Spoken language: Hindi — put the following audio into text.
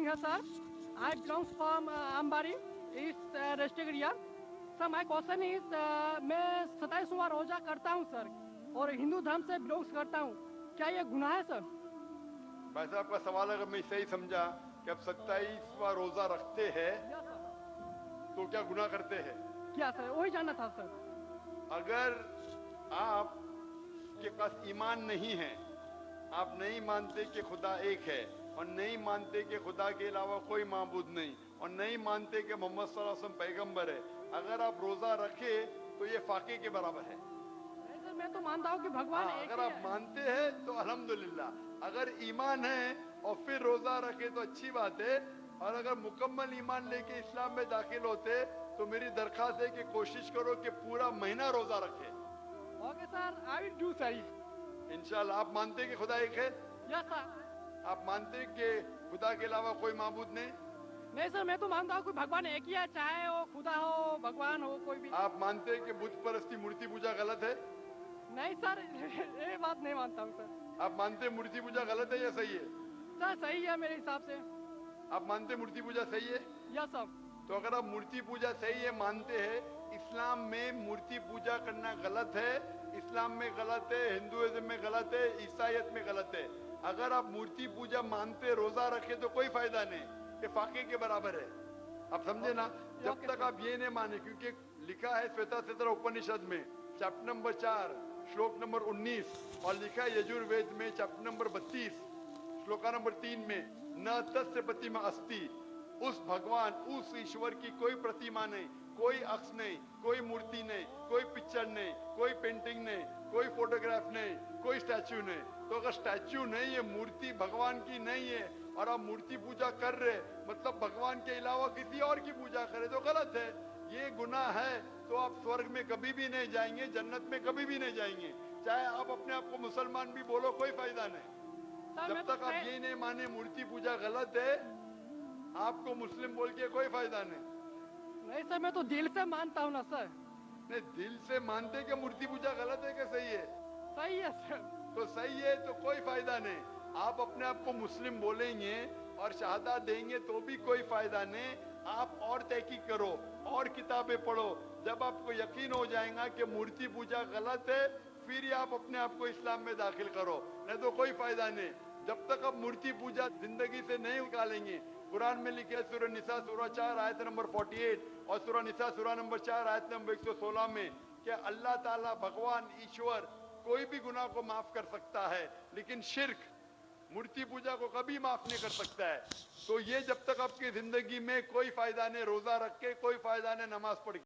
here, sir. I belongs from Ambari, East district area. Sir, my question is, मैं 27वां रोजा करता हूँ सर, और हिंदू धर्म से बिलोंग्स करता हूँ. क्या ये गुनाह है सर? भाई साहब का सवाल अगर मैं सही समझा कि आप 27वां रोजा रखते हैं या सर. तो क्या गुनाह करते हैं? क्या सर, वही जानना था सर. अगर आप के पास ईमान नहीं है, आप नहीं मानते कि खुदा एक है और नहीं मानते कि खुदा के अलावा कोई माबूद नहीं और नहीं मानते कि मोहम्मद सल्लल्लाहु अलैहि वसल्लम पैगंबर है, अगर आप रोजा रखे तो ये फाके के बराबर है. नहीं सर, मैं तो मानता हूँ कि भगवान हाँ, एक अगर ही आप है. मानते हैं तो अल्हम्दुलिल्लाह. अगर ईमान है और फिर रोजा रखे तो अच्छी बात है, और अगर मुकम्मल ईमान लेके इस्लाम में दाखिल होते तो मेरी दरखास्त है कि कोशिश करो कि पूरा महीना रोजा रखे. Okay sir, I will do sir. इंशाल्लाह. आप मानते हैं कि खुदा एक है? Yes sir. आप मानते हैं कि खुदा के अलावा कोई माबूद नहीं? नहीं सर, मैं तो मानता हूँ कि भगवान एक ही है, चाहे वो खुदा हो, भगवान हो, कोई भी. आप मानते हैं कि बुत परस्ती, मूर्ति पूजा गलत है? नहीं सर, ये बात नहीं मानता हूँ सर. आप मानते हैं मूर्ति पूजा गलत है या सही है? सर सही है मेरे हिसाब से. आप मानते हैं मूर्ति पूजा सही है? Yes sir. तो अगर आप मूर्ति पूजा सही है मानते हैं, इस्लाम में मूर्ति पूजा करना गलत है, इस्लाम में गलत है, हिंदुइज्म में गलत है, ईसाईयत में गलत है. अगर आप मूर्ति पूजा मानते, रोजा रखे तो कोई फायदा नहीं, ये फाके के बराबर है. आप समझे ना? जब तक आप ये नहीं माने, क्योंकि लिखा है श्वेताक्षर उपनिषद में चैप्टर नंबर 4 श्लोक नंबर 19, और लिखा है यजुर्वेद में चैप्टर नंबर 32 श्लोका नंबर 3 में, न तस्य प्रतिमा अस्ति, उस भगवान, उस ईश्वर की कोई प्रतिमा नहीं, कोई अक्ष नहीं, कोई मूर्ति नहीं, कोई पिक्चर नहीं, कोई पेंटिंग नहीं, कोई फोटोग्राफ नहीं, कोई स्टैच्यू नहीं. तो अगर स्टैच्यू नहीं है, मूर्ति भगवान की नहीं है, और आप मूर्ति पूजा कर रहे, मतलब भगवान के अलावा किसी और की पूजा करे, तो गलत है. ये गुनाह है. तो आप स्वर्ग में कभी भी नहीं जाएंगे, जन्नत में कभी भी नहीं जाएंगे, चाहे आप अपने आप को मुसलमान भी बोलो, कोई फायदा नहीं. सर मैं जब तो तक आप ये नहीं माने मूर्ति पूजा गलत है, आपको मुस्लिम बोल के कोई फायदा नहीं. नहीं सर, मैं तो दिल से मानता हूँ ना सर. नहीं, दिल से मानते कि मूर्ति पूजा गलत है कि सही है? सही है सर. तो सही है तो कोई फायदा नहीं. आप अपने आप को मुस्लिम बोलेंगे और शहादत देंगे तो भी कोई फायदा नहीं. आप और तहकीक करो और किताबें पढ़ो. जब आपको यकीन हो जाएगा कि मूर्ति पूजा गलत है, फिर ही आप अपने आप को इस्लाम में दाखिल करो, नहीं तो कोई फायदा नहीं. जब तक आप मूर्ति पूजा जिंदगी से नहीं निकालेंगे, कुरान में लिखे है सूरह निसा सूरह 4 आयत नंबर 48 और सूरह निसा सूरह नंबर 4 आयत नंबर 116 में कि अल्लाह ताला भगवान ईश्वर कोई भी गुनाह को माफ कर सकता है, लेकिन शिर्क, मूर्ति पूजा को कभी माफ नहीं कर सकता है. तो ये जब तक आपकी जिंदगी में कोई फायदा नहीं, रोजा रख के कोई फायदा नहीं, नमाज पढ़ के